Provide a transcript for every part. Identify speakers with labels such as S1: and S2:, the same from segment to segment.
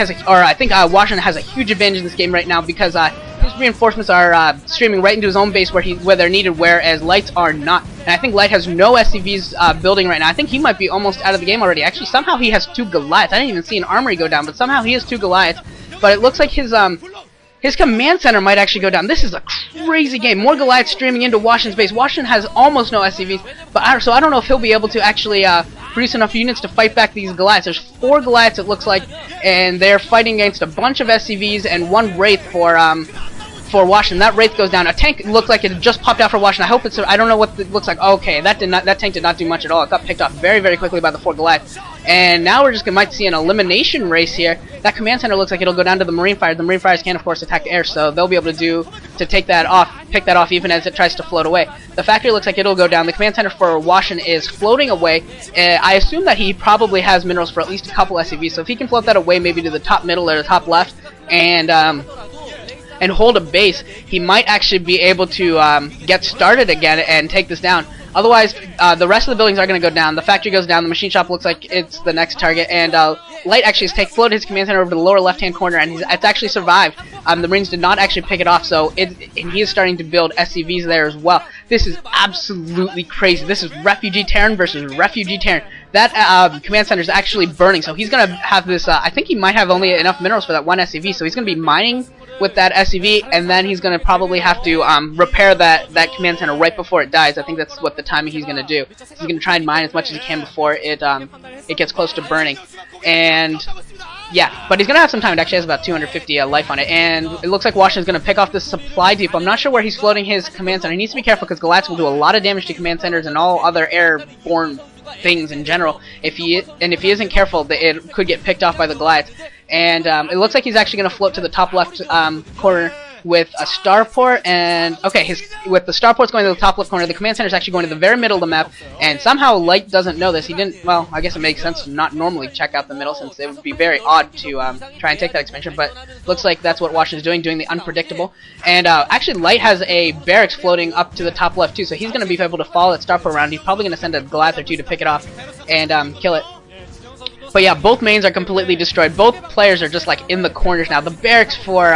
S1: I think Hwasin has a huge advantage in this game right now because his reinforcements are streaming right into his own base where they're needed, whereas Light's are not. And I think Light has no SCVs building right now. I think he might be almost out of the game already. Actually, somehow he has 2 Goliaths. I didn't even see an armory go down, but somehow he has 2 Goliaths. But it looks like his command center might actually go down. This is a crazy game. More Goliaths streaming into Hwasin's base. Hwasin has almost no SCVs, so I don't know if he'll be able to actually produce enough units to fight back these Goliaths. There's 4 Goliaths, it looks like, and they're fighting against a bunch of SCVs and 1 Wraith for Hwasin. That Wraith goes down. A tank looked like it just popped out for Hwasin. I hope it's. I don't know what it looks like. Okay, that tank did not do much at all. It got picked off very, very quickly by the 4 Goliaths. And now we're just might see an elimination race here. That command center looks like it'll go down to the Marine Fires. The Marine Fires can, of course, attack air, so they'll be able to pick that off, even as it tries to float away. The factory looks like it'll go down. The command center for Hwasin is floating away. I assume that he probably has minerals for at least a couple SCVs, so if he can float that away, maybe to the top middle or the top left, and hold a base, he might actually be able to get started again and take this down. Otherwise, the rest of the buildings are going to go down. The factory goes down. The machine shop looks like it's the next target. And Light actually has floated his command center over to the lower left-hand corner, and it's actually survived. The Marines did not actually pick it off, so and he is starting to build SCVs there as well. This is absolutely crazy. This is Refugee Terran versus Refugee Terran. That command center is actually burning, so he's going to have this. I think he might have only enough minerals for that 1 SCV, so he's going to be mining with that SCV, and then he's going to probably have to repair that command center right before it dies. I think that's what the timing he's going to do. He's going to try and mine as much as he can before it gets close to burning. And yeah, but he's going to have some time. It actually has about 250 life on it, and it looks like Hwasin's going to pick off this supply depot. I'm not sure where he's floating his command center. He needs to be careful because Goliaths will do a lot of damage to command centers and all other airborne things in general. If he isn't careful, it could get picked off by the Goliaths. And it looks like he's actually going to float to the top left corner with a starport, and okay, with the starports going to the top left corner, the command center is actually going to the very middle of the map, and somehow Light doesn't know this. He didn't. Well, I guess it makes sense to not normally check out the middle, since it would be very odd to try and take that expansion. But looks like that's what Hwasin is doing the unpredictable. And actually, Light has a barracks floating up to the top left too, so he's going to be able to follow that starport around. He's probably going to send a Goliath or 2 to pick it off and kill it. But yeah, both mains are completely destroyed. Both players are just like in the corners now. The barracks for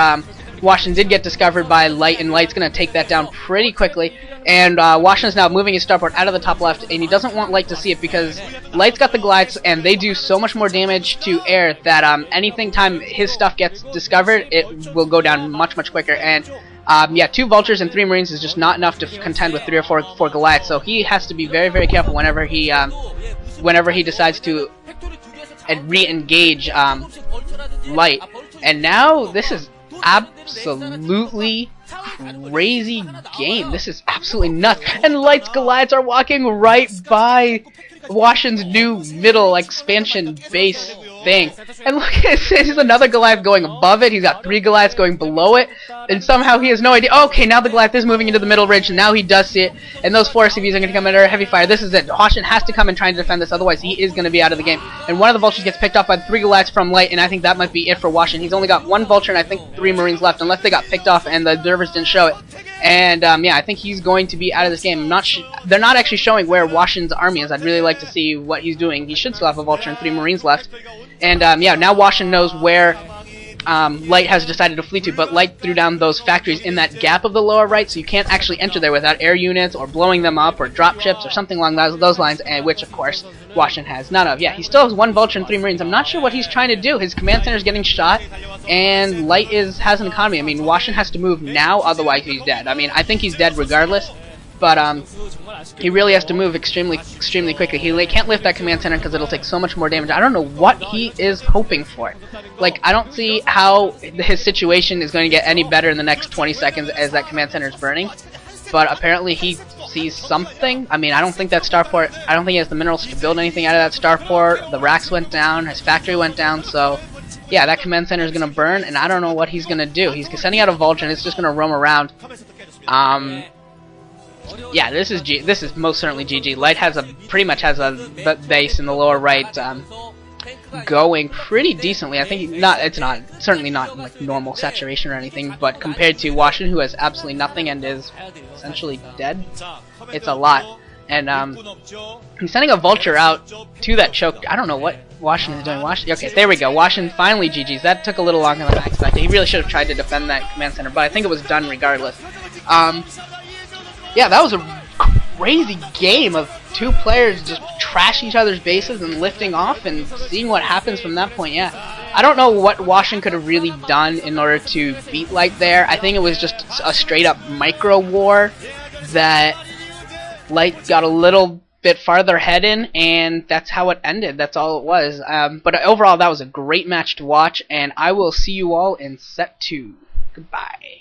S1: Hwasin did get discovered by Light, and Light's going to take that down pretty quickly. And Hwasin's now moving his starport out of the top left, and he doesn't want Light to see it because Light's got the Goliaths, and they do so much more damage to air that anytime his stuff gets discovered, it will go down much, much quicker. And yeah, 2 Vultures and 3 Marines is just not enough to contend with 3 or 4 Goliaths, so he has to be very, very careful whenever he decides to re-engage Light. And now this is absolutely crazy game. This is absolutely nuts. And Light's Goliaths are walking right by Hwasin's new middle expansion base thing. And look, there's another Goliath going above it. He's got 3 Goliaths going below it, and somehow he has no idea. Okay, now the Goliath is moving into the middle ridge, and now he does see it, and those 4 SCVs are going to come under heavy fire. This is it. Hwasin has to come and try and defend this, otherwise he is going to be out of the game. And one of the Vultures gets picked off by 3 Goliaths from Light, and I think that might be it for Hwasin. He's only got 1 Vulture and I think 3 Marines left, unless they got picked off and the observers didn't show it. And yeah, I think he's going to be out of this game. They're not actually showing where Hwasin's army is. I'd really like to see what he's doing. He should still have a Vulture and 3 Marines left. And yeah, now Hwasin knows where Light has decided to flee to, but Light threw down those factories in that gap of the lower right, so you can't actually enter there without air units or blowing them up or drop ships or something along those lines, and which of course Hwasin has none of. Yeah, he still has 1 Vulture and 3 Marines. I'm not sure what he's trying to do. His command center is getting shot, and Light has an economy. I mean, Hwasin has to move now, otherwise he's dead. I mean, I think he's dead regardless, but he really has to move extremely quickly. He can't lift that command center because it'll take so much more damage. I don't know what he is hoping for. Like, I don't see how his situation is going to get any better in the next 20 seconds as that command center is burning. But apparently he sees something. I mean, I don't think that starport, I don't think he has the minerals to build anything out of that starport. The racks went down, his factory went down, so yeah, that command center is going to burn, and I don't know what he's going to do. He's sending out a Vulture, and it's just going to roam around. Yeah, this is most certainly GG. Light pretty much has a base in the lower right, going pretty decently. I think it's certainly not like normal saturation or anything, but compared to Hwasin, who has absolutely nothing and is essentially dead, it's a lot. And he's sending a Vulture out to that choke. I don't know what Washington is doing. Okay, there we go. Washington finally GG's. That took a little longer than I expected. He really should have tried to defend that command center, but I think it was done regardless. Yeah, that was a crazy game of two players just trashing each other's bases and lifting off and seeing what happens from that point. Yeah, I don't know what Washington could have really done in order to beat Light there. I think it was just a straight up micro war that Light got a little bit farther ahead in, and that's how it ended. That's all it was. But overall, that was a great match to watch, and I will see you all in set 2. Goodbye.